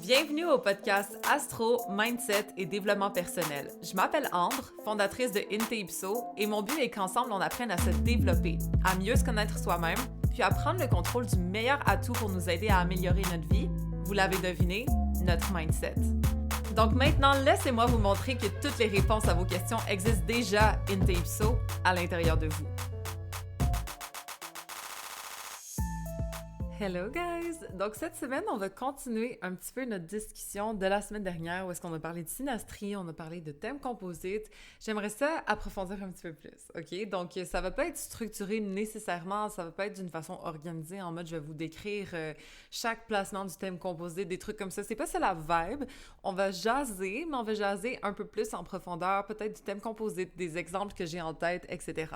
Bienvenue au podcast Astro, Mindset et Développement personnel. Je m'appelle Ambre, fondatrice de Inte-Ipso, et mon but est qu'ensemble on apprenne à se développer, à mieux se connaître soi-même, puis à prendre le contrôle du meilleur atout pour nous aider à améliorer notre vie. Vous l'avez deviné, notre mindset. Donc maintenant, laissez-moi vous montrer que toutes les réponses à vos questions existent déjà Inte-Ipso à l'intérieur de vous. Hello guys! Donc cette semaine, on va continuer un petit peu notre discussion de la semaine dernière où est-ce qu'on a parlé de synastrie, on a parlé de thèmes composites. J'aimerais ça approfondir un petit peu plus, ok? Donc ça va pas être structuré nécessairement, ça va pas être d'une façon organisée en mode je vais vous décrire chaque placement du thème composite, des trucs comme ça. C'est pas ça la vibe. On va jaser, mais on va jaser un peu plus en profondeur, peut-être du thème composite, des exemples que j'ai en tête, etc.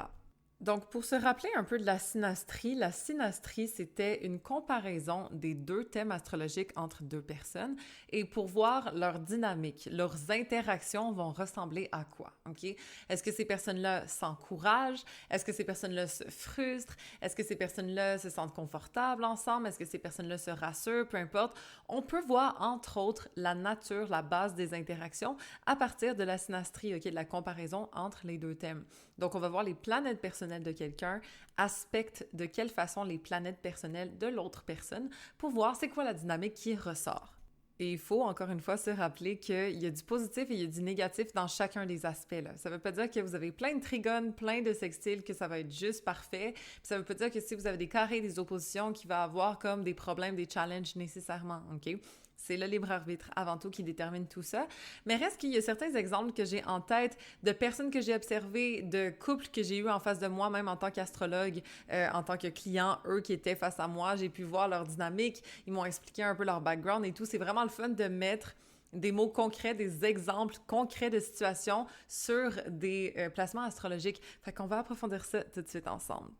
Donc, pour se rappeler un peu de la synastrie, c'était une comparaison des deux thèmes astrologiques entre deux personnes et pour voir leur dynamique, leurs interactions vont ressembler à quoi, ok? Est-ce que ces personnes-là s'encouragent? Est-ce que ces personnes-là se frustrent? Est-ce que ces personnes-là se sentent confortables ensemble? Est-ce que ces personnes-là se rassurent? Peu importe. On peut voir, entre autres, la nature, la base des interactions à partir de la synastrie, ok? De la comparaison entre les deux thèmes. Donc, on va voir les planètes personnelles de quelqu'un aspectent de quelle façon les planètes personnelles de l'autre personne pour voir c'est quoi la dynamique qui ressort. Et il faut, encore une fois, se rappeler qu'il y a du positif et il y a du négatif dans chacun des aspects, là. Ça veut pas dire que vous avez plein de trigones, plein de sextiles, que ça va être juste parfait. Puis ça veut pas dire que si vous avez des carrés, des oppositions, qu'il va avoir comme des problèmes, des challenges nécessairement, OK? C'est le libre arbitre avant tout qui détermine tout ça. Mais reste qu'il y a certains exemples que j'ai en tête de personnes que j'ai observées, de couples que j'ai eu en face de moi, même en tant qu'astrologue, en tant que client, eux qui étaient face à moi. J'ai pu voir leur dynamique, ils m'ont expliqué un peu leur background et tout. C'est vraiment le fun de mettre des mots concrets, des exemples concrets de situations sur des placements astrologiques. Fait qu'on va approfondir ça tout de suite ensemble.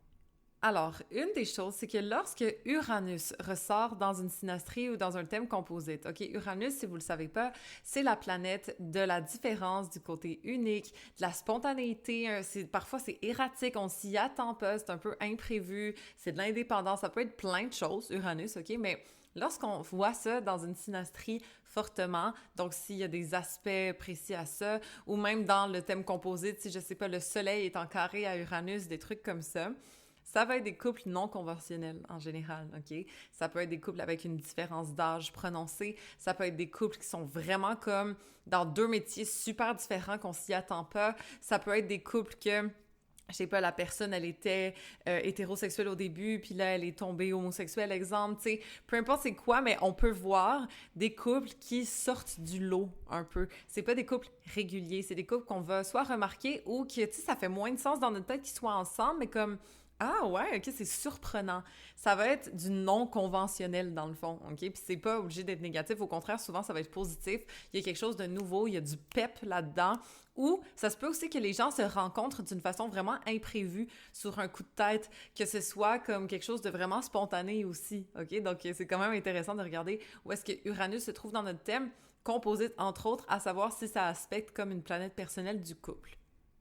Alors, une des choses, c'est que lorsque Uranus ressort dans une synastrie ou dans un thème composite, ok, Uranus, si vous le savez pas, c'est la planète de la différence, du côté unique, de la spontanéité, parfois c'est erratique, on s'y attend pas, c'est un peu imprévu, c'est de l'indépendance, ça peut être plein de choses, Uranus, ok, mais lorsqu'on voit ça dans une synastrie fortement, donc s'il y a des aspects précis à ça, ou même dans le thème composite, si je sais pas, le soleil est en carré à Uranus, des trucs comme ça va être des couples non conventionnels en général, ok? Ça peut être des couples avec une différence d'âge prononcée. Ça peut être des couples qui sont vraiment comme dans deux métiers super différents qu'on s'y attend pas. Ça peut être des couples que je sais pas, la personne, elle était hétérosexuelle au début, puis là, elle est tombée homosexuelle, exemple, tu sais, peu importe c'est quoi, mais on peut voir des couples qui sortent du lot un peu. C'est pas des couples réguliers, c'est des couples qu'on va soit remarquer ou qui, tu sais, ça fait moins de sens dans notre tête qu'ils soient ensemble, mais comme ah ouais, ok, c'est surprenant. Ça va être du non-conventionnel dans le fond, ok? Puis c'est pas obligé d'être négatif, au contraire, souvent ça va être positif. Il y a quelque chose de nouveau, il y a du pep là-dedans. Ou ça se peut aussi que les gens se rencontrent d'une façon vraiment imprévue sur un coup de tête, que ce soit comme quelque chose de vraiment spontané aussi, ok? Donc c'est quand même intéressant de regarder où est-ce que Uranus se trouve dans notre thème composite, entre autres, à savoir si ça aspecte comme une planète personnelle du couple.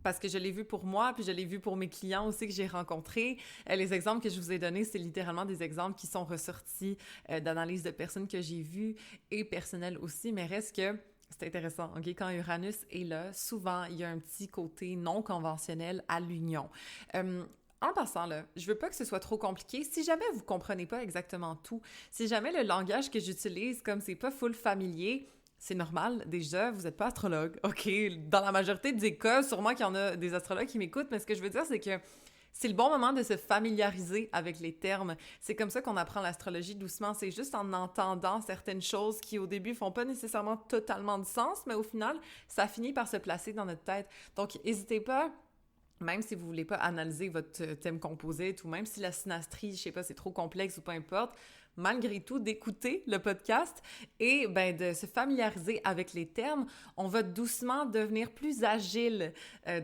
Parce que je l'ai vu pour moi, puis je l'ai vu pour mes clients aussi que j'ai rencontrés. Les exemples que je vous ai donnés, c'est littéralement des exemples qui sont ressortis d'analyses de personnes que j'ai vues et personnelles aussi, mais reste que c'est intéressant, ok? Quand Uranus est là, souvent, il y a un petit côté non conventionnel à l'union. En passant là, je veux pas que ce soit trop compliqué. Si jamais vous comprenez pas exactement tout, si jamais le langage que j'utilise, comme c'est pas full familier, c'est normal, déjà, vous n'êtes pas astrologue, ok? Dans la majorité des cas, sûrement qu'il y en a des astrologues qui m'écoutent, mais ce que je veux dire, c'est que c'est le bon moment de se familiariser avec les termes. C'est comme ça qu'on apprend l'astrologie doucement. C'est juste en entendant certaines choses qui, au début, font pas nécessairement totalement de sens, mais au final, ça finit par se placer dans notre tête. Donc, n'hésitez pas. Même si vous voulez pas analyser votre thème composite ou même si la synastrie, je sais pas, c'est trop complexe ou peu importe, malgré tout, d'écouter le podcast et de se familiariser avec les termes, on va doucement devenir plus agile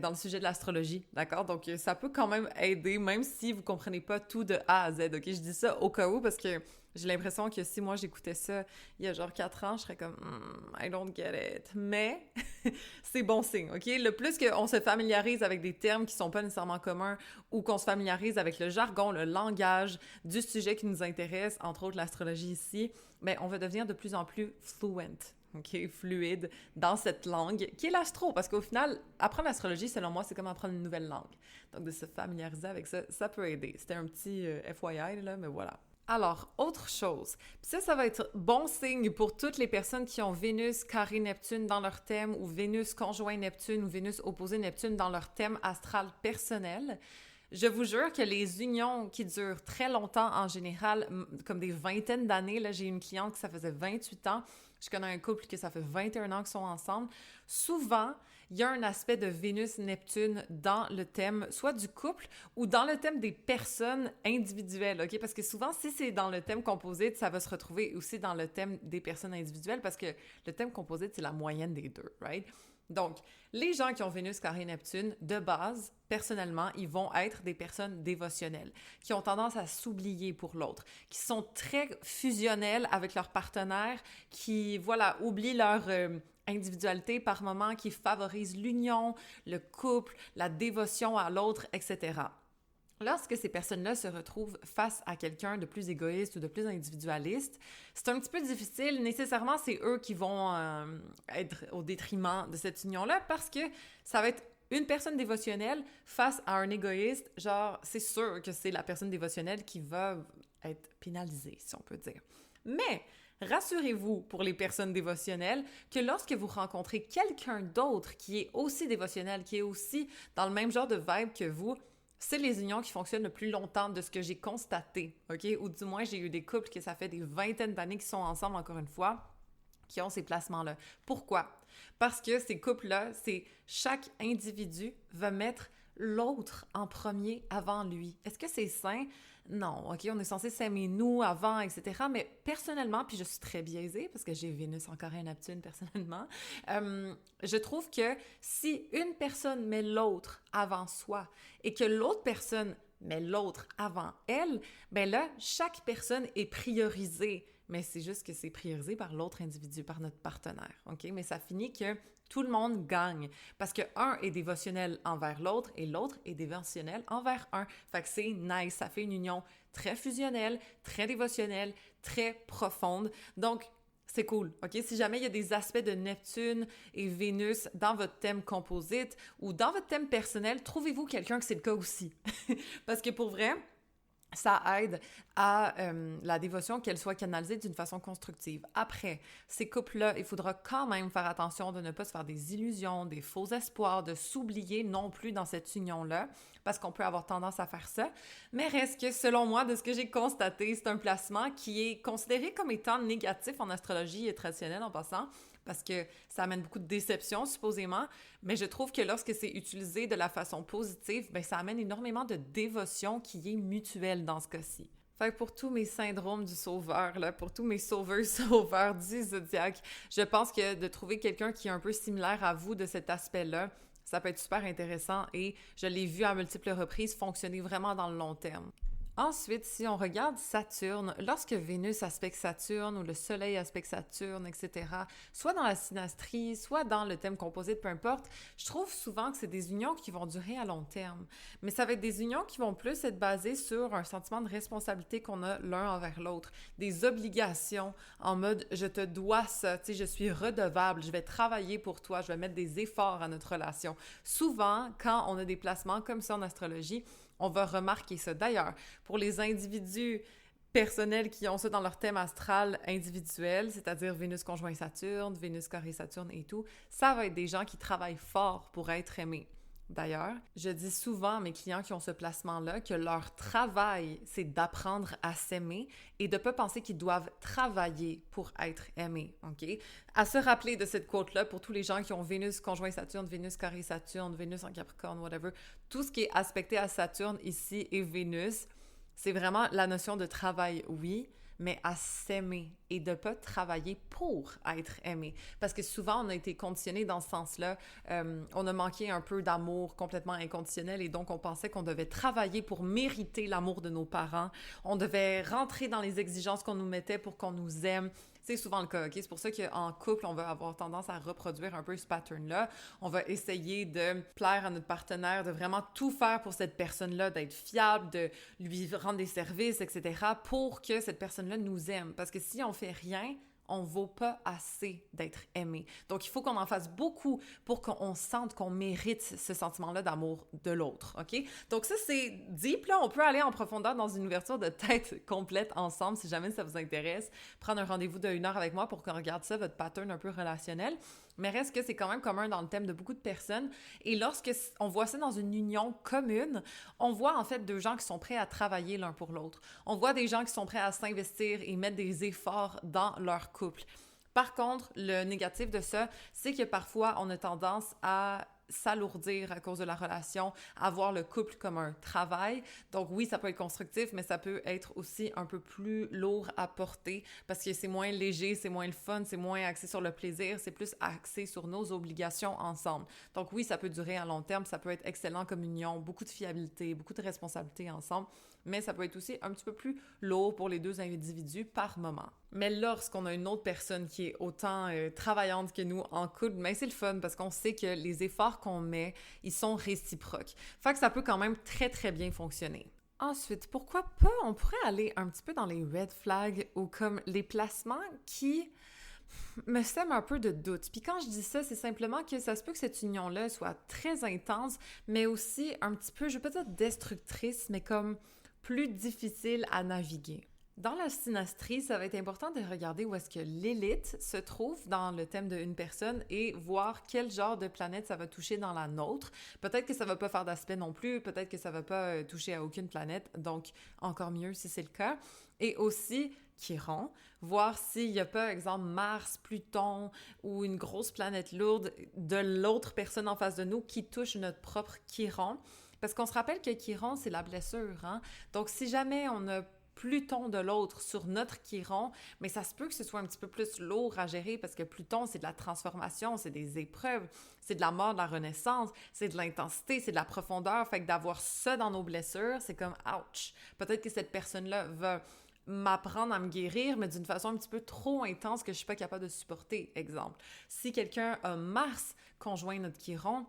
dans le sujet de l'astrologie, d'accord? Donc, ça peut quand même aider, même si vous comprenez pas tout de A à Z, ok? Je dis ça au cas où parce que J'ai l'impression que si moi j'écoutais ça il y a genre 4 ans, je serais comme I don't get it. Mais c'est bon signe, OK? Le plus qu'on se familiarise avec des termes qui sont pas nécessairement communs ou qu'on se familiarise avec le jargon, le langage du sujet qui nous intéresse, entre autres l'astrologie ici, ben on va devenir de plus en plus fluent. OK, fluide dans cette langue qui est l'astro, parce qu'au final, apprendre l'astrologie, selon moi, c'est comme apprendre une nouvelle langue. Donc, de se familiariser avec ça, ça peut aider. C'était un petit FYI, là, mais voilà. Alors, autre chose. Puis ça va être bon signe pour toutes les personnes qui ont Vénus carré Neptune dans leur thème ou Vénus conjoint Neptune ou Vénus opposé Neptune dans leur thème astral personnel. Je vous jure que les unions qui durent très longtemps en général, comme des vingtaines d'années, là, j'ai une cliente qui ça faisait 28 ans, je connais un couple que ça fait 21 ans qu'ils sont ensemble, souvent, il y a un aspect de Vénus-Neptune dans le thème, soit du couple ou dans le thème des personnes individuelles, OK? Parce que souvent, si c'est dans le thème composite, ça va se retrouver aussi dans le thème des personnes individuelles parce que le thème composite, c'est la moyenne des deux, right? Donc, les gens qui ont Vénus carré Neptune, de base, personnellement, ils vont être des personnes dévotionnelles, qui ont tendance à s'oublier pour l'autre, qui sont très fusionnels avec leur partenaire, qui, voilà, oublient leur individualité par moment, qui favorisent l'union, le couple, la dévotion à l'autre, etc. Lorsque ces personnes-là se retrouvent face à quelqu'un de plus égoïste ou de plus individualiste, c'est un petit peu difficile. Nécessairement, c'est eux qui vont être au détriment de cette union-là parce que ça va être une personne dévotionnelle face à un égoïste. Genre, c'est sûr que c'est la personne dévotionnelle qui va être pénalisée, si on peut dire. Mais rassurez-vous pour les personnes dévotionnelles que lorsque vous rencontrez quelqu'un d'autre qui est aussi dévotionnel, qui est aussi dans le même genre de vibe que vous, c'est les unions qui fonctionnent le plus longtemps de ce que j'ai constaté, OK? Ou du moins, j'ai eu des couples que ça fait des vingtaines d'années qui sont ensemble, encore une fois, qui ont ces placements-là. Pourquoi? Parce que ces couples-là, c'est chaque individu va mettre l'autre en premier avant lui. Est-ce que c'est sain? Non, OK, on est censé s'aimer nous avant, etc. Mais personnellement, puis je suis très biaisée parce que j'ai Vénus en carré Neptune personnellement, je trouve que si une personne met l'autre avant soi et que l'autre personne met l'autre avant elle, ben là, chaque personne est priorisée. Mais c'est juste que c'est priorisé par l'autre individu, par notre partenaire, OK? Mais ça finit que tout le monde gagne parce que un est dévotionnel envers l'autre et l'autre est dévotionnel envers un. Fait que c'est nice, ça fait une union très fusionnelle, très dévotionnelle, très profonde. Donc, c'est cool, OK? Si jamais il y a des aspects de Neptune et Vénus dans votre thème composite ou dans votre thème personnel, trouvez-vous quelqu'un que c'est le cas aussi. Parce que pour vrai, ça aide à la dévotion qu'elle soit canalisée d'une façon constructive. Après, ces couples-là, il faudra quand même faire attention de ne pas se faire des illusions, des faux espoirs, de s'oublier non plus dans cette union-là, parce qu'on peut avoir tendance à faire ça. Mais reste que, selon moi, de ce que j'ai constaté, c'est un placement qui est considéré comme étant négatif en astrologie traditionnelle en passant, parce que ça amène beaucoup de déception, supposément, mais je trouve que lorsque c'est utilisé de la façon positive, ben ça amène énormément de dévotion qui est mutuelle dans ce cas-ci. Fait que pour tous mes syndromes du sauveur, là, pour tous mes sauveurs du zodiaque, je pense que de trouver quelqu'un qui est un peu similaire à vous de cet aspect-là, ça peut être super intéressant et je l'ai vu à multiples reprises fonctionner vraiment dans le long terme. Ensuite, si on regarde Saturne, lorsque Vénus aspecte Saturne ou le Soleil aspecte Saturne, etc., soit dans la synastrie, soit dans le thème composite, peu importe, je trouve souvent que c'est des unions qui vont durer à long terme. Mais ça va être des unions qui vont plus être basées sur un sentiment de responsabilité qu'on a l'un envers l'autre, des obligations en mode « je te dois ça », tu sais, je suis redevable, je vais travailler pour toi, je vais mettre des efforts à notre relation. Souvent, quand on a des placements comme ça en astrologie, on va remarquer ça. D'ailleurs, pour les individus personnels qui ont ça dans leur thème astral individuel, c'est-à-dire Vénus conjoint Saturne, Vénus carré Saturne et tout, ça va être des gens qui travaillent fort pour être aimés. D'ailleurs, je dis souvent à mes clients qui ont ce placement-là que leur travail, c'est d'apprendre à s'aimer et de ne pas penser qu'ils doivent travailler pour être aimés, OK? À se rappeler de cette quote-là pour tous les gens qui ont Vénus conjoint Saturne, Vénus carré Saturne, Vénus en Capricorne, whatever, tout ce qui est aspecté à Saturne ici et Vénus, c'est vraiment la notion de travail, oui, mais à s'aimer et de pas travailler pour être aimé. Parce que souvent, on a été conditionné dans ce sens-là. On a manqué un peu d'amour complètement inconditionnel et donc on pensait qu'on devait travailler pour mériter l'amour de nos parents. On devait rentrer dans les exigences qu'on nous mettait pour qu'on nous aime. C'est souvent le cas, OK? C'est pour ça qu'en couple, on va avoir tendance à reproduire un peu ce pattern-là. On va essayer de plaire à notre partenaire, de vraiment tout faire pour cette personne-là, d'être fiable, de lui rendre des services, etc., pour que cette personne-là nous aime. Parce que si on fait rien, on ne vaut pas assez d'être aimé. Donc, il faut qu'on en fasse beaucoup pour qu'on sente qu'on mérite ce sentiment-là d'amour de l'autre, OK? Donc, ça, c'est deep, là. On peut aller en profondeur dans une ouverture de tête complète ensemble, si jamais ça vous intéresse. Prendre un rendez-vous de 1 heure avec moi pour qu'on regarde ça, votre pattern un peu relationnel. Mais reste que c'est quand même commun dans le thème de beaucoup de personnes. Et lorsque on voit ça dans une union commune, on voit en fait deux gens qui sont prêts à travailler l'un pour l'autre. On voit des gens qui sont prêts à s'investir et mettre des efforts dans leur couple. Par contre, le négatif de ça, c'est que parfois, on a tendance à s'alourdir à cause de la relation, à voir le couple comme un travail. Donc oui, ça peut être constructif, mais ça peut être aussi un peu plus lourd à porter parce que c'est moins léger, c'est moins le fun, c'est moins axé sur le plaisir, c'est plus axé sur nos obligations ensemble. Donc oui, ça peut durer à long terme, ça peut être excellent comme union, beaucoup de fiabilité, beaucoup de responsabilité ensemble, mais ça peut être aussi un petit peu plus lourd pour les deux individus par moment. Mais lorsqu'on a une autre personne qui est autant travaillante que nous en couple, mais c'est le fun parce qu'on sait que les efforts qu'on met, ils sont réciproques. Fait que ça peut quand même très, très bien fonctionner. Ensuite, pourquoi pas, on pourrait aller un petit peu dans les red flags ou comme les placements qui me sèment un peu de doute. Puis quand je dis ça, c'est simplement que ça se peut que cette union-là soit très intense, mais aussi un petit peu, je vais pas dire destructrice, mais comme plus difficile à naviguer. Dans la synastrie, ça va être important de regarder où est-ce que l'élite se trouve dans le thème d'une personne et voir quel genre de planète ça va toucher dans la nôtre. Peut-être que ça va pas faire d'aspect non plus, peut-être que ça va pas toucher à aucune planète, donc encore mieux si c'est le cas. Et aussi Chiron, voir s'il y a pas, exemple, Mars, Pluton ou une grosse planète lourde de l'autre personne en face de nous qui touche notre propre Chiron. Parce qu'on se rappelle que Chiron, c'est la blessure, hein? Donc si jamais on a Pluton de l'autre sur notre Chiron, mais ça se peut que ce soit un petit peu plus lourd à gérer parce que Pluton, c'est de la transformation, c'est des épreuves, c'est de la mort, de la renaissance, c'est de l'intensité, c'est de la profondeur. Fait que d'avoir ça dans nos blessures, c'est comme « ouch ». Peut-être que cette personne-là va m'apprendre à me guérir, mais d'une façon un petit peu trop intense que je suis pas capable de supporter, exemple. Si quelqu'un a Mars conjoint notre Chiron,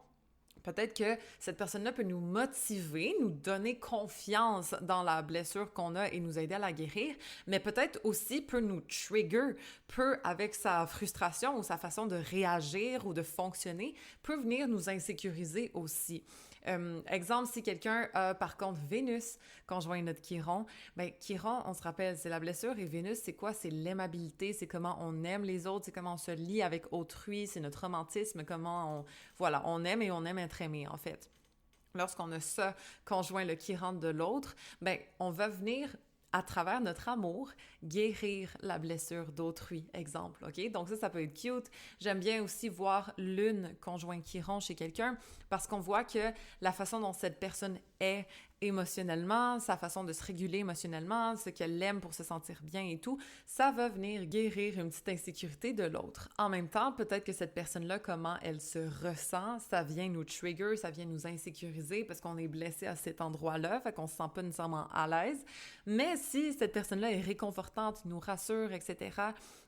peut-être que cette personne-là peut nous motiver, nous donner confiance dans la blessure qu'on a et nous aider à la guérir, mais peut-être aussi peut nous trigger, peut, avec sa frustration ou sa façon de réagir ou de fonctionner, peut venir nous insécuriser aussi. Exemple, si quelqu'un a par contre Vénus conjoint notre Chiron, ben Chiron, on se rappelle, c'est la blessure et Vénus, c'est quoi? C'est l'aimabilité, c'est comment on aime les autres, c'est comment on se lie avec autrui, c'est notre romantisme, comment on aime et on aime être aimé en fait. Lorsqu'on a ça conjoint le Chiron de l'autre, ben on va venir à travers notre amour, guérir la blessure d'autrui, exemple, OK? Donc ça peut être cute. J'aime bien aussi voir Lune conjoint Chiron chez quelqu'un parce qu'on voit que la façon dont cette personne est émotionnellement, sa façon de se réguler émotionnellement, ce qu'elle aime pour se sentir bien et tout, ça va venir guérir une petite insécurité de l'autre. En même temps, peut-être que cette personne-là, comment elle se ressent, ça vient nous trigger, ça vient nous insécuriser parce qu'on est blessé à cet endroit-là, fait qu'on se sent pas nécessairement à l'aise. Mais si cette personne-là est réconfortante, nous rassure, etc.,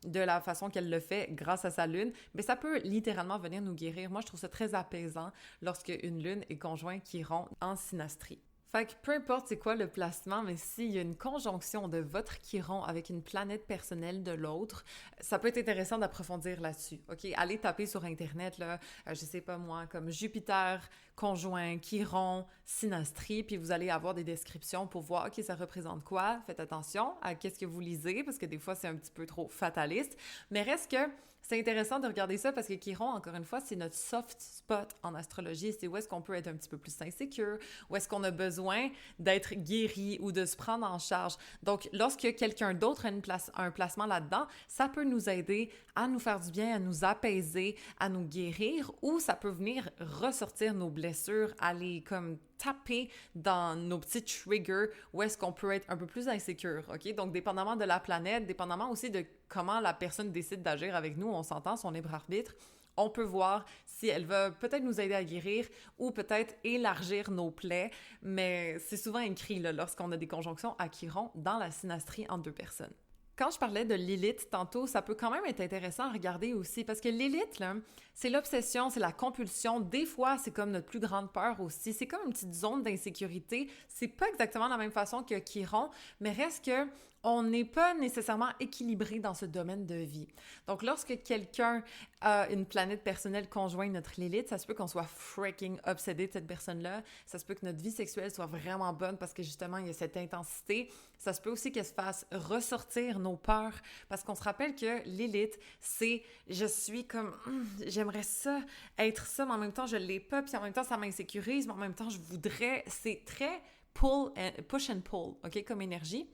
de la façon qu'elle le fait grâce à sa lune, bien, ça peut littéralement venir nous guérir. Moi, je trouve ça très apaisant lorsque une lune est conjointe Chiron en synastrie. Fait que peu importe c'est quoi le placement, mais s'il y a une conjonction de votre Chiron avec une planète personnelle de l'autre, ça peut être intéressant d'approfondir là-dessus, OK? Allez taper sur Internet, là, je sais pas moi, comme Jupiter, conjoint, Chiron, synastrie, puis vous allez avoir des descriptions pour voir, OK, ça représente quoi? Faites attention à qu'est-ce que vous lisez, parce que des fois, c'est un petit peu trop fataliste, mais reste que C'est intéressant de regarder ça parce que Chiron, encore une fois, c'est notre soft spot en astrologie. C'est où est-ce qu'on peut être un petit peu plus insécure, où est-ce qu'on a besoin d'être guéri ou de se prendre en charge. Donc, lorsque quelqu'un d'autre a un placement là-dedans, ça peut nous aider à nous faire du bien, à nous apaiser, à nous guérir, ou ça peut venir ressortir nos blessures, aller comme taper dans nos petits triggers où est-ce qu'on peut être un peu plus insécure, OK? Donc, dépendamment de la planète, dépendamment aussi de comment la personne décide d'agir avec nous, on s'entend, son libre arbitre, on peut voir si elle va peut-être nous aider à guérir ou peut-être élargir nos plaies, mais c'est souvent écrit là, lorsqu'on a des conjonctions à Chiron dans la synastrie entre deux personnes. Quand je parlais de Lilith tantôt, ça peut quand même être intéressant à regarder aussi, parce que Lilith, là, c'est l'obsession, c'est la compulsion. Des fois, c'est comme notre plus grande peur aussi. C'est comme une petite zone d'insécurité. C'est pas exactement la même façon que Chiron, mais reste que on n'est pas nécessairement équilibré dans ce domaine de vie. Donc, lorsque quelqu'un a une planète personnelle conjointe notre Lilith, ça se peut qu'on soit freaking obsédé de cette personne-là. Ça se peut que notre vie sexuelle soit vraiment bonne parce que justement, il y a cette intensité. Ça se peut aussi qu'elle se fasse ressortir nos peurs parce qu'on se rappelle que Lilith, c'est je suis comme j'aimerais ça être ça, mais en même temps, je l'ai pas, puis en même temps, ça m'insécurise, mais en même temps, je voudrais. C'est très push and pull, OK, comme énergie.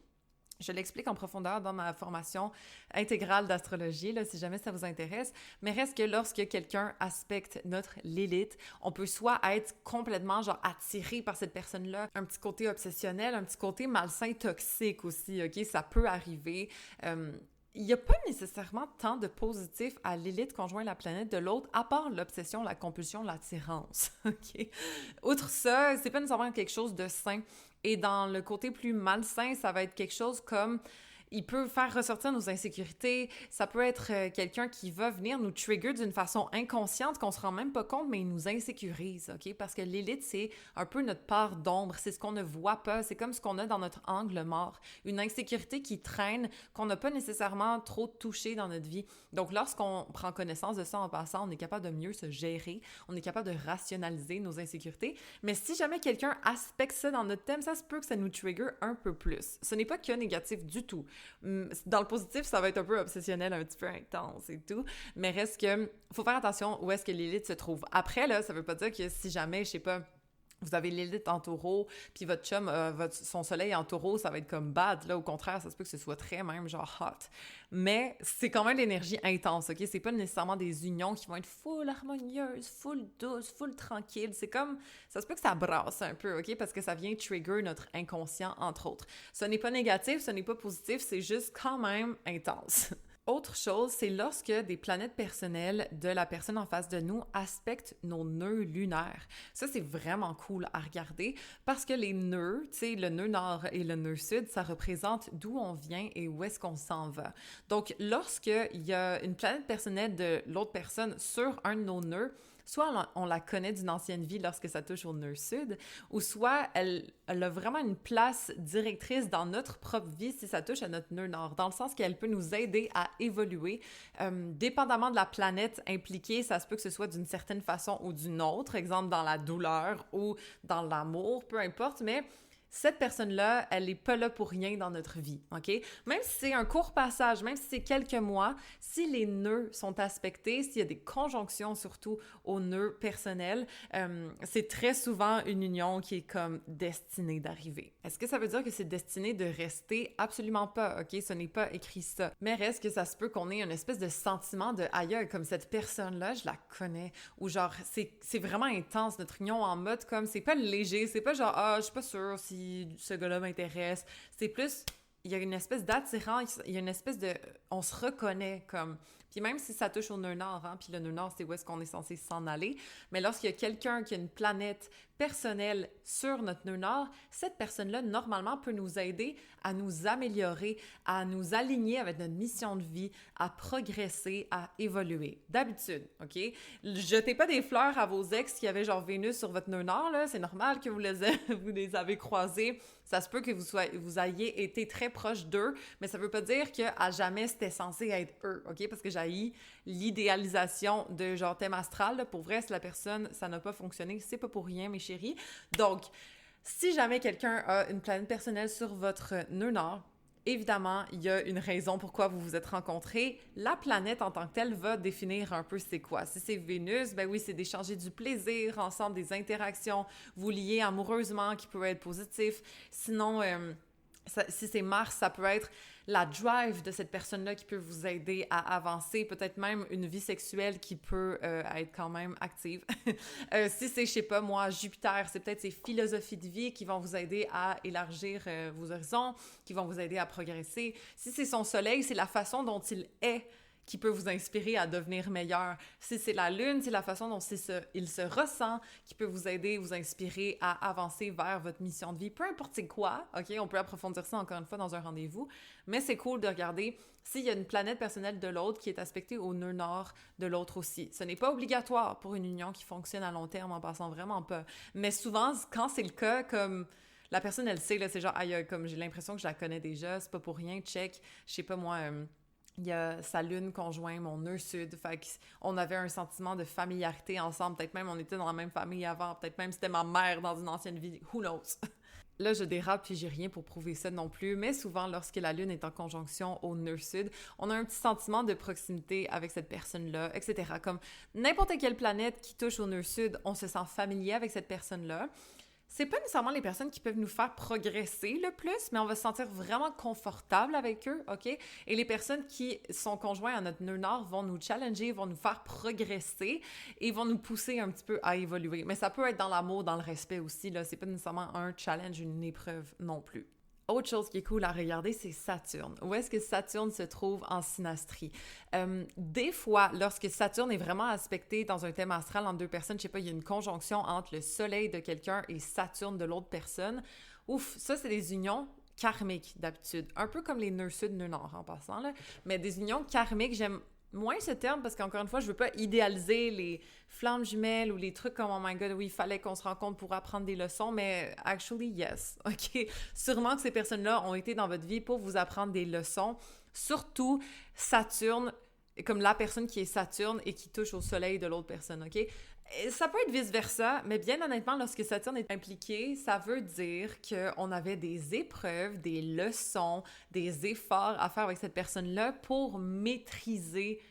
Je l'explique en profondeur dans ma formation intégrale d'astrologie, là, si jamais ça vous intéresse. Mais reste que lorsque quelqu'un aspecte notre Lilith, on peut soit être complètement genre attiré par cette personne-là, un petit côté obsessionnel, un petit côté malsain, toxique aussi, OK? Ça peut arriver. Il n'y a pas nécessairement tant de positif à Lilith conjoint la planète de l'autre, à part l'obsession, la compulsion, l'attirance, OK? Outre ça, c'est pas nécessairement quelque chose de sain. Et dans le côté plus malsain, ça va être quelque chose comme il peut faire ressortir nos insécurités. Ça peut être quelqu'un qui va venir nous trigger d'une façon inconsciente qu'on se rend même pas compte, mais il nous insécurise, OK? Parce que l'élite, c'est un peu notre part d'ombre. C'est ce qu'on ne voit pas. C'est comme ce qu'on a dans notre angle mort. Une insécurité qui traîne, qu'on n'a pas nécessairement trop touché dans notre vie. Donc, lorsqu'on prend connaissance de ça en passant, on est capable de mieux se gérer. On est capable de rationaliser nos insécurités. Mais si jamais quelqu'un aspecte ça dans notre thème, ça se peut que ça nous trigger un peu plus. Ce n'est pas que négatif du tout. Dans le positif, ça va être un peu obsessionnel, un petit peu intense et tout, mais reste que faut faire attention où est-ce que l'élite se trouve. Après, là, ça veut pas dire que si jamais, je sais pas, vous avez l'élite en taureau, puis votre chum, son soleil en taureau, ça va être comme bad. Là, au contraire, ça se peut que ce soit très même genre hot. Mais c'est quand même l'énergie intense, OK? C'est pas nécessairement des unions qui vont être full harmonieuses, full douces, full tranquilles. C'est comme, ça se peut que ça brasse un peu, OK? Parce que ça vient trigger notre inconscient, entre autres. Ce n'est pas négatif, ce n'est pas positif, c'est juste quand même intense. Autre chose, c'est lorsque des planètes personnelles de la personne en face de nous aspectent nos nœuds lunaires. Ça, c'est vraiment cool à regarder parce que les nœuds, tu sais, le nœud nord et le nœud sud, ça représente d'où on vient et où est-ce qu'on s'en va. Donc, lorsqu'il y a une planète personnelle de l'autre personne sur un de nos nœuds, soit on la connaît d'une ancienne vie lorsque ça touche au nœud sud, ou soit elle a vraiment une place directrice dans notre propre vie si ça touche à notre nœud nord, dans le sens qu'elle peut nous aider à évoluer. Dépendamment de la planète impliquée, ça se peut que ce soit d'une certaine façon ou d'une autre, exemple dans la douleur ou dans l'amour, peu importe, mais cette personne-là, elle n'est pas là pour rien dans notre vie, OK? Même si c'est un court passage, même si c'est quelques mois, si les nœuds sont aspectés, s'il y a des conjonctions surtout aux nœuds personnels, c'est très souvent une union qui est comme destinée d'arriver. Est-ce que ça veut dire que c'est destiné de rester? Absolument pas, OK? Ce n'est pas écrit ça. Mais reste que ça se peut qu'on ait une espèce de sentiment de « aïe, comme cette personne-là, je la connais » ou genre, c'est vraiment intense, notre union en mode comme, c'est pas léger, c'est pas genre « ah, je suis pas sûre si ce gars-là m'intéresse », c'est plus, il y a une espèce d'attirance, il y a une espèce de, on se reconnaît comme, puis même si ça touche au nœud nord, hein, puis le nœud nord, c'est où est-ce qu'on est censé s'en aller, mais lorsqu'il y a quelqu'un qui a une planète personnelle sur notre nœud nord, cette personne-là, normalement, peut nous aider à nous améliorer, à nous aligner avec notre mission de vie, à progresser, à évoluer. D'habitude, OK? Jetez pas des fleurs à vos ex qui avaient genre Vénus sur votre nœud nord, là. C'est normal que vous les avez croisés. Ça se peut que vous ayez été très proche d'eux, mais ça veut pas dire qu'à jamais c'était censé être eux, OK? Parce que j'ai l'idéalisation de genre thème astral, là. Pour vrai, si la personne, ça n'a pas fonctionné, c'est pas pour rien, mes chéris. Donc, si jamais quelqu'un a une planète personnelle sur votre nœud nord, Évidemment, il y a une raison pourquoi vous vous êtes rencontrés. La planète en tant que telle va définir un peu c'est quoi. Si c'est Vénus, ben oui, c'est d'échanger du plaisir ensemble, des interactions, vous lier amoureusement qui peuvent être positifs. Sinon, si c'est Mars, ça peut être la drive de cette personne-là qui peut vous aider à avancer, peut-être même une vie sexuelle qui peut être quand même active. Si c'est, je sais pas moi, Jupiter, c'est peut-être ces philosophies de vie qui vont vous aider à élargir vos horizons, qui vont vous aider à progresser. Si c'est son soleil, c'est la façon dont il est qui peut vous inspirer à devenir meilleur. Si c'est la lune, c'est la façon dont il se ressent qui peut vous aider, vous inspirer à avancer vers votre mission de vie. Peu importe c'est quoi, OK? On peut approfondir ça encore une fois dans un rendez-vous, mais c'est cool de regarder s'il y a une planète personnelle de l'autre qui est aspectée au nœud nord de l'autre aussi. Ce n'est pas obligatoire pour une union qui fonctionne à long terme en passant vraiment pas. Mais souvent, quand c'est le cas, comme... La personne, elle sait, là, c'est genre, aïe, comme j'ai l'impression que je la connais déjà, c'est pas pour rien, check, je sais pas moi... il y a sa lune conjoint, mon nœud sud, fait qu'on avait un sentiment de familiarité ensemble, peut-être même on était dans la même famille avant, peut-être même c'était ma mère dans une ancienne vie, who knows? Là, je dérape puis j'ai rien pour prouver ça non plus, mais souvent, lorsque la lune est en conjonction au nœud sud, on a un petit sentiment de proximité avec cette personne-là, etc. Comme n'importe quelle planète qui touche au nœud sud, on se sent familier avec cette personne-là. C'est pas nécessairement les personnes qui peuvent nous faire progresser le plus, mais on va se sentir vraiment confortable avec eux, OK? Et les personnes qui sont conjoints à notre nœud nord vont nous challenger, vont nous faire progresser et vont nous pousser un petit peu à évoluer. Mais ça peut être dans l'amour, dans le respect aussi, là. C'est pas nécessairement un challenge, une épreuve non plus. Autre chose qui est cool à regarder, c'est Saturne. Où est-ce que Saturne se trouve en synastrie? Des fois, lorsque Saturne est vraiment aspecté dans un thème astral entre deux personnes, je sais pas, il y a une conjonction entre le soleil de quelqu'un et Saturne de l'autre personne. Ouf, ça, c'est des unions karmiques d'habitude. Un peu comme les nœuds sud, nœuds nord en passant, là. Mais des unions karmiques, j'aime moins ce terme parce qu'encore une fois, je veux pas idéaliser les flammes jumelles ou les trucs comme « Oh my God, oui, il fallait qu'on se rencontre pour apprendre des leçons », mais actually, yes, OK? Sûrement que ces personnes-là ont été dans votre vie pour vous apprendre des leçons. Surtout Saturne, comme la personne qui est Saturne et qui touche au soleil de l'autre personne, OK? Et ça peut être vice-versa, mais bien honnêtement, lorsque Saturne est impliqué, ça veut dire qu'on avait des épreuves, des leçons, des efforts à faire avec cette personne-là pour maîtriser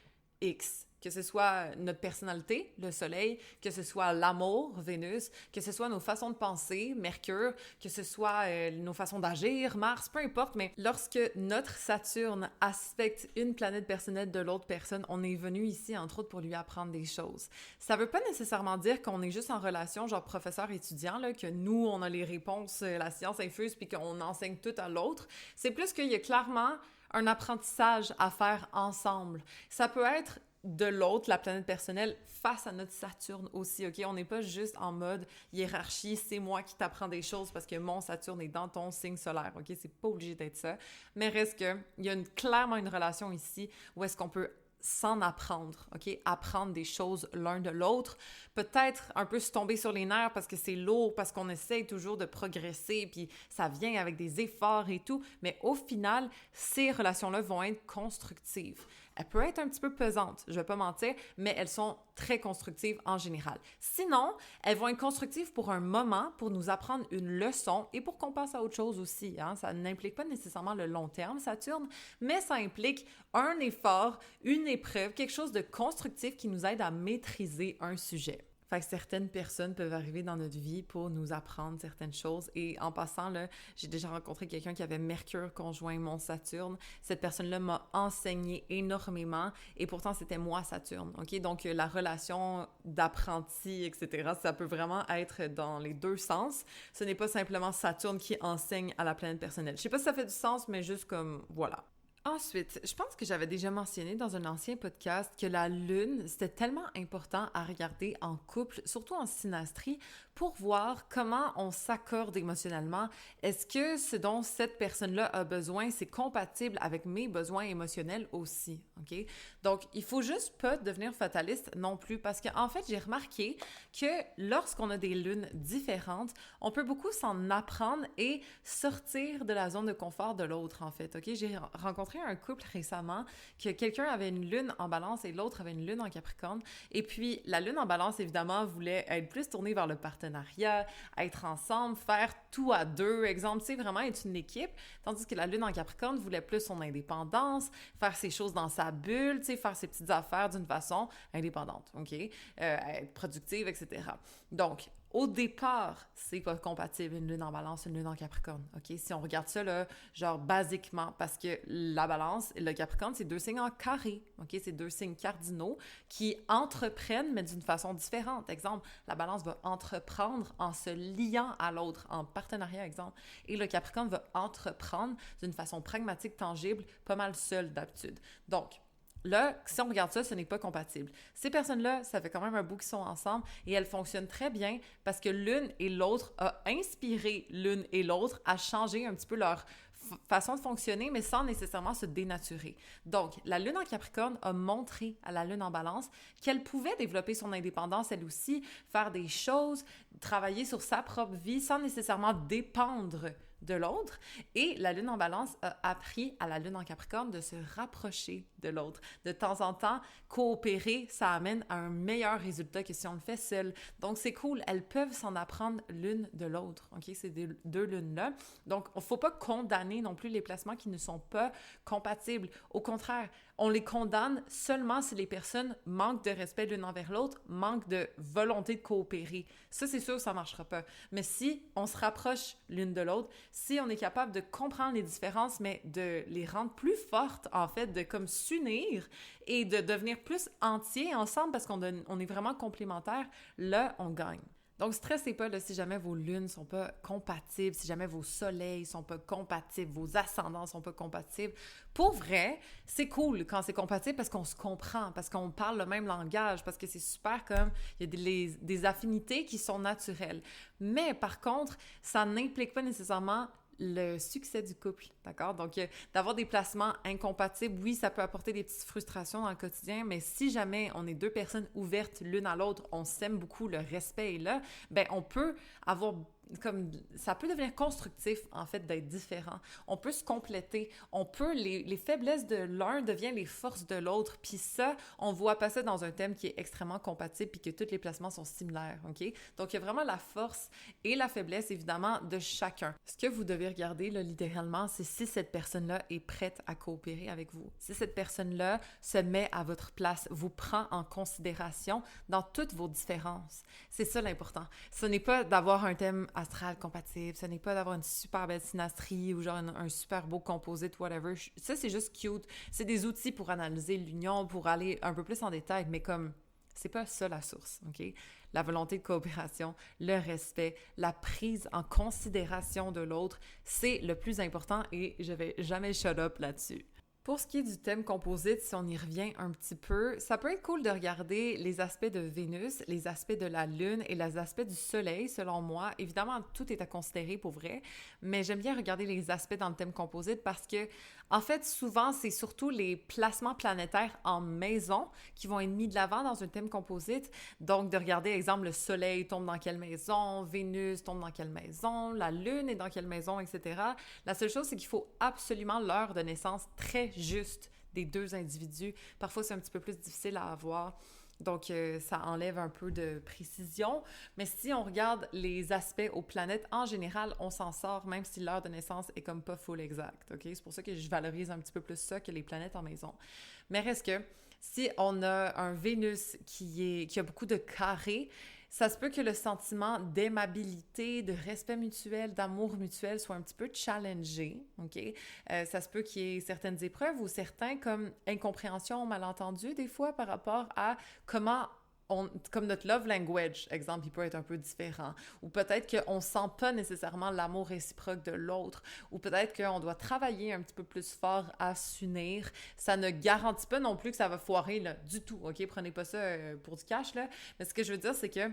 X. Que ce soit notre personnalité, le soleil, que ce soit l'amour, Vénus, que ce soit nos façons de penser, Mercure, que ce soit nos façons d'agir, Mars, peu importe, mais lorsque notre Saturne aspecte une planète personnelle de l'autre personne, on est venu ici, entre autres, pour lui apprendre des choses. Ça veut pas nécessairement dire qu'on est juste en relation, genre professeur-étudiant, là, que nous, on a les réponses, la science infuse, puis qu'on enseigne tout à l'autre. C'est plus qu'il y a clairement un apprentissage à faire ensemble. Ça peut être de l'autre, la planète personnelle, face à notre Saturne aussi, OK? On n'est pas juste en mode hiérarchie, c'est moi qui t'apprends des choses parce que mon Saturne est dans ton signe solaire, OK? C'est pas obligé d'être ça, mais reste que il y a clairement une relation ici où est-ce qu'on peut s'en apprendre, OK? Apprendre des choses l'un de l'autre. Peut-être un peu se tomber sur les nerfs parce que c'est lourd, parce qu'on essaye toujours de progresser, puis ça vient avec des efforts et tout, mais au final, ces relations-là vont être constructives. Elles peuvent être un petit peu pesantes, je vais pas mentir, mais elles sont très constructives en général. Sinon, elles vont être constructives pour un moment, pour nous apprendre une leçon et pour qu'on passe à autre chose aussi, hein? Ça n'implique pas nécessairement le long terme, Saturne, mais ça implique un effort, une épreuve, quelque chose de constructif qui nous aide à maîtriser un sujet. Fait que certaines personnes peuvent arriver dans notre vie pour nous apprendre certaines choses. Et en passant, là, j'ai déjà rencontré quelqu'un qui avait Mercure conjoint mon Saturne. Cette personne-là m'a enseigné énormément et pourtant, c'était moi Saturne. OK? Donc, la relation d'apprenti, etc., ça peut vraiment être dans les deux sens. Ce n'est pas simplement Saturne qui enseigne à la planète personnelle. Je sais pas si ça fait du sens, mais juste comme, voilà. Ensuite, je pense que j'avais déjà mentionné dans un ancien podcast que la lune, c'était tellement important à regarder en couple, surtout en synastrie, pour voir comment on s'accorde émotionnellement. Est-ce que ce dont cette personne-là a besoin, c'est compatible avec mes besoins émotionnels aussi, OK? Donc, il faut juste pas devenir fataliste non plus, parce qu'en fait, j'ai remarqué que lorsqu'on a des lunes différentes, on peut beaucoup s'en apprendre et sortir de la zone de confort de l'autre, en fait, OK? J'ai rencontré rencontré un couple récemment que quelqu'un avait une lune en balance et l'autre avait une lune en capricorne. Et puis, la lune en balance, évidemment, voulait être plus tournée vers le partenariat, être ensemble, faire tout à deux, exemple, tu sais, vraiment être une équipe. Tandis que la lune en capricorne voulait plus son indépendance, faire ses choses dans sa bulle, tu sais, faire ses petites affaires d'une façon indépendante, OK? Être productive, etc. Donc, au départ, c'est pas compatible une lune en balance, une lune en capricorne, OK? Si on regarde ça, là, genre basiquement, parce que la balance et le capricorne, c'est deux signes en carré, OK? C'est deux signes cardinaux qui entreprennent, mais d'une façon différente. Exemple, la balance va entreprendre en se liant à l'autre, en partenariat, exemple. Et le capricorne va entreprendre d'une façon pragmatique, tangible, pas mal seul d'habitude. Donc, là, si on regarde ça, ce n'est pas compatible. Ces personnes-là, ça fait quand même un bout qu'ils sont ensemble et elles fonctionnent très bien parce que l'une et l'autre a inspiré l'une et l'autre à changer un petit peu leur façon de fonctionner, mais sans nécessairement se dénaturer. Donc, la lune en Capricorne a montré à la lune en Balance qu'elle pouvait développer son indépendance elle aussi, faire des choses, travailler sur sa propre vie sans nécessairement dépendre de l'autre. Et la lune en balance a appris à la lune en capricorne de se rapprocher de l'autre. De temps en temps, coopérer, ça amène à un meilleur résultat que si on le fait seul. Donc, c'est cool. Elles peuvent s'en apprendre l'une de l'autre. OK? Ces deux lunes-là. Donc, il ne faut pas condamner non plus les placements qui ne sont pas compatibles. Au contraire, on les condamne seulement si les personnes manquent de respect l'une envers l'autre, manquent de volonté de coopérer. Ça, c'est sûr, ça ne marchera pas. Mais si on se rapproche l'une de l'autre, si on est capable de comprendre les différences, mais de les rendre plus fortes, en fait, de comme s'unir et de devenir plus entiers ensemble parce qu'on est vraiment complémentaires, là, on gagne. Donc, stressez pas là, si jamais vos lunes sont pas compatibles, si jamais vos soleils sont pas compatibles, vos ascendants sont pas compatibles. Pour vrai, c'est cool quand c'est compatible parce qu'on se comprend, parce qu'on parle le même langage, parce que c'est super comme il y a des affinités qui sont naturelles. Mais par contre, ça n'implique pas nécessairement le succès du couple, d'accord? Donc, d'avoir des placements incompatibles, oui, ça peut apporter des petites frustrations dans le quotidien, mais si jamais on est deux personnes ouvertes l'une à l'autre, on s'aime beaucoup, le respect est là, ben on peut avoir comme ça peut devenir constructif en fait d'être différent. On peut se compléter, on peut les faiblesses de l'un deviennent les forces de l'autre. Puis ça, on voit pas ça dans un thème qui est extrêmement compatible puis que tous les placements sont similaires, OK? Donc il y a vraiment la force et la faiblesse évidemment de chacun. Ce que vous devez regarder là littéralement, c'est si cette personne-là est prête à coopérer avec vous. Si cette personne-là se met à votre place, vous prend en considération dans toutes vos différences. C'est ça l'important. Ce n'est pas d'avoir un thème astral compatible, ce n'est pas d'avoir une super belle synastrie ou genre un super beau composite, whatever. Ça, c'est juste cute. C'est des outils pour analyser l'union, pour aller un peu plus en détail, mais comme c'est pas ça la source, OK? La volonté de coopération, le respect, la prise en considération de l'autre, c'est le plus important et je vais jamais shut up là-dessus. Pour ce qui est du thème composite, si on y revient un petit peu, ça peut être cool de regarder les aspects de Vénus, les aspects de la Lune et les aspects du Soleil, selon moi. Évidemment, tout est à considérer pour vrai, mais j'aime bien regarder les aspects dans le thème composite parce que, en fait, souvent, c'est surtout les placements planétaires en maison qui vont être mis de l'avant dans un thème composite. Donc, de regarder, exemple, le Soleil tombe dans quelle maison, Vénus tombe dans quelle maison, la Lune est dans quelle maison, etc. La seule chose, c'est qu'il faut absolument l'heure de naissance très juste des deux individus. Parfois, c'est un petit peu plus difficile à avoir. Donc, ça enlève un peu de précision. Mais si on regarde les aspects aux planètes, en général, on s'en sort, même si l'heure de naissance est comme pas full exact. OK? C'est pour ça que je valorise un petit peu plus ça que les planètes en maison. Mais reste que, si on a un Vénus qui a beaucoup de carrés, ça se peut que le sentiment d'aimabilité, de respect mutuel, d'amour mutuel soit un petit peu challengé, OK? Ça se peut qu'il y ait certaines épreuves ou certains comme incompréhension, malentendus des fois par rapport à comment comme notre love language, exemple, il peut être un peu différent. Ou peut-être qu'on ne sent pas nécessairement l'amour réciproque de l'autre. Ou peut-être qu'on doit travailler un petit peu plus fort à s'unir. Ça ne garantit pas non plus que ça va foirer là, du tout, OK? Prenez pas ça pour du cash, là. Mais ce que je veux dire, c'est que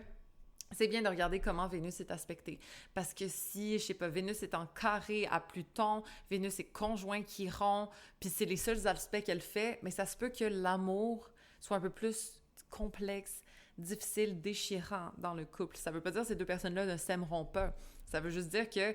c'est bien de regarder comment Vénus est aspectée. Parce que si, je sais pas, Vénus est en carré à Pluton, Vénus est conjoint Chiron, puis c'est les seuls aspects qu'elle fait, mais ça se peut que l'amour soit un peu plus complexe, difficile, déchirant dans le couple. Ça veut pas dire que ces deux personnes-là ne s'aimeront pas. Ça veut juste dire que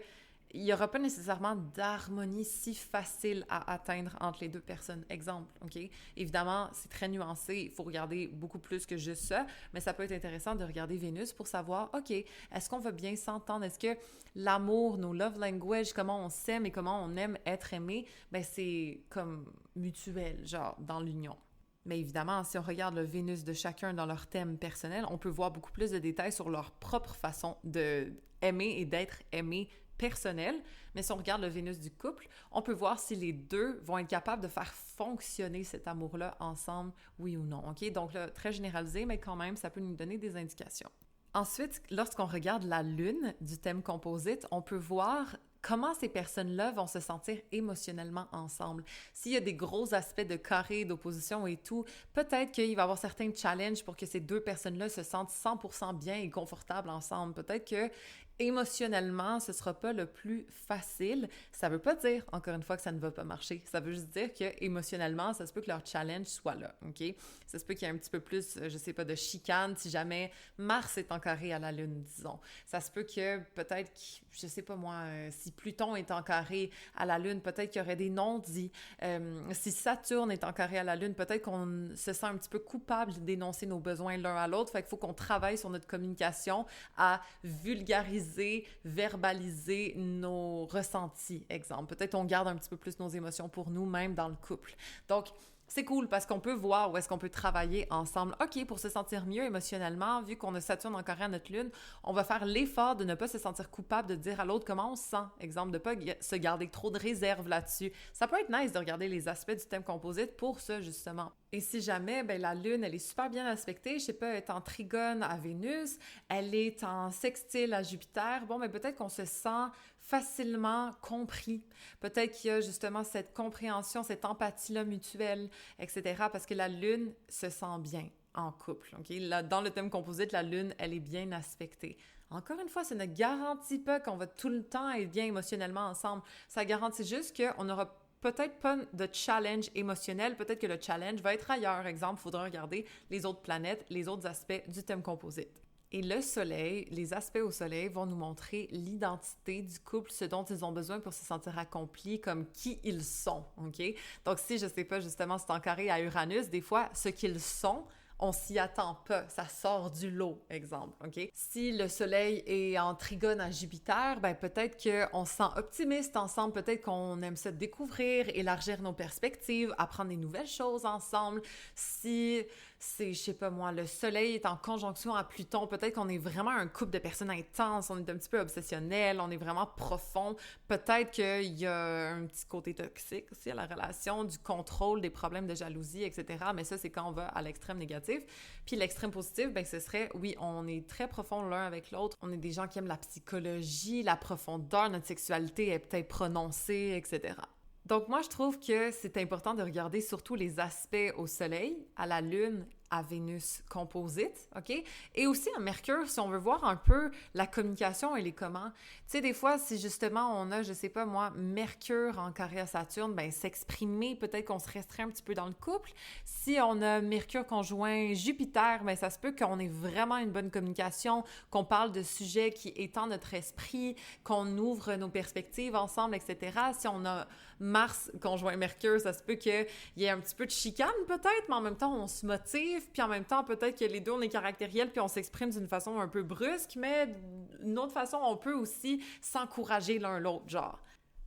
il n'y aura pas nécessairement d'harmonie si facile à atteindre entre les deux personnes. Exemple, OK? Évidemment, c'est très nuancé, il faut regarder beaucoup plus que juste ça, mais ça peut être intéressant de regarder Vénus pour savoir, OK, est-ce qu'on va bien s'entendre? Est-ce que l'amour, nos love language, comment on s'aime et comment on aime être aimé, ben c'est comme mutuel, genre dans l'union. Mais évidemment, si on regarde le Vénus de chacun dans leur thème personnel, on peut voir beaucoup plus de détails sur leur propre façon d'aimer et d'être aimé personnel. Mais si on regarde le Vénus du couple, on peut voir si les deux vont être capables de faire fonctionner cet amour-là ensemble, oui ou non. OK? Donc là, très généralisé, mais quand même, ça peut nous donner des indications. Ensuite, lorsqu'on regarde la lune du thème composite, on peut voir comment ces personnes-là vont se sentir émotionnellement ensemble. S'il y a des gros aspects de carré, d'opposition et tout, peut-être qu'il va y avoir certains challenges pour que ces deux personnes-là se sentent 100% bien et confortables ensemble. Peut-être que émotionnellement, ce sera pas le plus facile. Ça veut pas dire, encore une fois, que ça ne va pas marcher. Ça veut juste dire que émotionnellement, ça se peut que leur challenge soit là, OK? Ça se peut qu'il y ait un petit peu plus, je sais pas, de chicane si jamais Mars est en carré à la Lune, disons. Ça se peut que peut-être, je sais pas moi, si Pluton est en carré à la Lune, peut-être qu'il y aurait des non-dits. Si Saturne est en carré à la Lune, peut-être qu'on se sent un petit peu coupable d'énoncer nos besoins l'un à l'autre. Fait qu'il faut qu'on travaille sur notre communication à vulgariser, verbaliser nos ressentis, exemple. Peut-être on garde un petit peu plus nos émotions pour nous, même dans le couple. Donc, c'est cool parce qu'on peut voir où est-ce qu'on peut travailler ensemble. OK, pour se sentir mieux émotionnellement, vu qu'on a Saturne en carré à notre lune, on va faire l'effort de ne pas se sentir coupable de dire à l'autre comment on se sent. Exemple, de ne pas se garder trop de réserve là-dessus. Ça peut être nice de regarder les aspects du thème composite pour ça, justement. Et si jamais, ben, la lune, elle est super bien aspectée, je sais pas, elle est en trigone à Vénus, elle est en sextile à Jupiter, bon, mais peut-être qu'on se sent facilement compris. Peut-être qu'il y a justement cette compréhension, cette empathie-là mutuelle, etc. Parce que la lune se sent bien en couple. Okay? Là, dans le thème composite, la lune, elle est bien aspectée. Encore une fois, ça ne garantit pas qu'on va tout le temps être bien émotionnellement ensemble. Ça garantit juste qu'on n'aura peut-être pas de challenge émotionnel, peut-être que le challenge va être ailleurs. Exemple, il faudra regarder les autres planètes, les autres aspects du thème composite. Et le soleil, les aspects au soleil vont nous montrer l'identité du couple, ce dont ils ont besoin pour se sentir accomplis, comme qui ils sont, OK? Donc, si, je sais pas, justement, c'est en carré à Uranus, des fois, ce qu'ils sont, on s'y attend pas, ça sort du lot, exemple, OK? Si le soleil est en trigone à Jupiter, ben peut-être qu'on se sent optimiste ensemble, peut-être qu'on aime se découvrir, élargir nos perspectives, apprendre des nouvelles choses ensemble. Si c'est, je sais pas moi, le soleil est en conjonction à Pluton, peut-être qu'on est vraiment un couple de personnes intenses, on est un petit peu obsessionnel, on est vraiment profond. Peut-être qu'il y a un petit côté toxique aussi à la relation, du contrôle, des problèmes de jalousie, etc. Mais ça, c'est quand on va à l'extrême négatif. Puis l'extrême positif, ben ce serait, oui, on est très profond l'un avec l'autre. On est des gens qui aiment la psychologie, la profondeur, notre sexualité est peut-être prononcée, etc. Donc moi, je trouve que c'est important de regarder surtout les aspects au Soleil, à la Lune, à Vénus composite, OK? Et aussi à Mercure, si on veut voir un peu la communication, elle est comment. Tu sais, des fois, si justement on a, je sais pas moi, Mercure en carré à Saturne, ben s'exprimer, peut-être qu'on se restreint un petit peu dans le couple. Si on a Mercure conjoint Jupiter, ben ça se peut qu'on ait vraiment une bonne communication, qu'on parle de sujets qui étendent notre esprit, qu'on ouvre nos perspectives ensemble, etc. Si on a Mars conjoint Mercure, ça se peut qu'il y ait un petit peu de chicane peut-être, mais en même temps, on se motive, puis en même temps, peut-être que les deux, on est caractériels, puis on s'exprime d'une façon un peu brusque, mais d'une autre façon, on peut aussi s'encourager l'un l'autre, genre.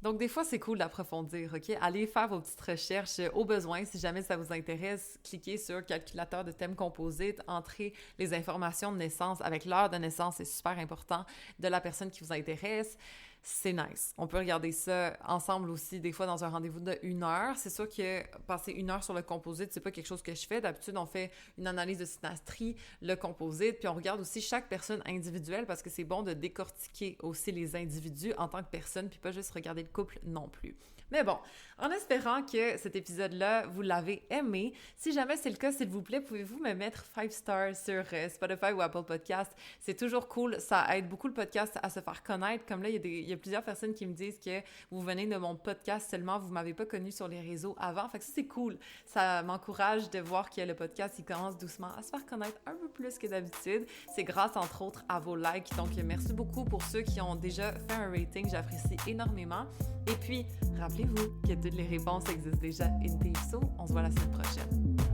Donc, des fois, c'est cool d'approfondir, OK? Allez faire vos petites recherches au besoin. Si jamais ça vous intéresse, cliquez sur calculateur de thème composite, entrez les informations de naissance avec l'heure de naissance, c'est super important, de la personne qui vous intéresse. C'est nice. On peut regarder ça ensemble aussi, des fois dans un rendez-vous de 1 heure. C'est sûr que passer 1 heure sur le composite, c'est pas quelque chose que je fais. D'habitude, on fait une analyse de synastrie, le composite, puis on regarde aussi chaque personne individuelle parce que c'est bon de décortiquer aussi les individus en tant que personne, puis pas juste regarder le couple non plus. Mais bon, en espérant que cet épisode-là, vous l'avez aimé, si jamais c'est le cas, s'il vous plaît, pouvez-vous me mettre 5 stars sur Spotify ou Apple Podcast? C'est toujours cool, ça aide beaucoup le podcast à se faire connaître. Comme là, il y a plusieurs personnes qui me disent que vous venez de mon podcast seulement, vous m'avez pas connu sur les réseaux avant. Fait que ça, c'est cool. Ça m'encourage de voir que le podcast, il commence doucement à se faire connaître un peu plus que d'habitude. C'est grâce, entre autres, à vos likes. Donc, merci beaucoup pour ceux qui ont déjà fait un rating. J'apprécie énormément. Et puis, rappelez-vous que toutes les réponses existent déjà in Dave So. On se voit la semaine prochaine.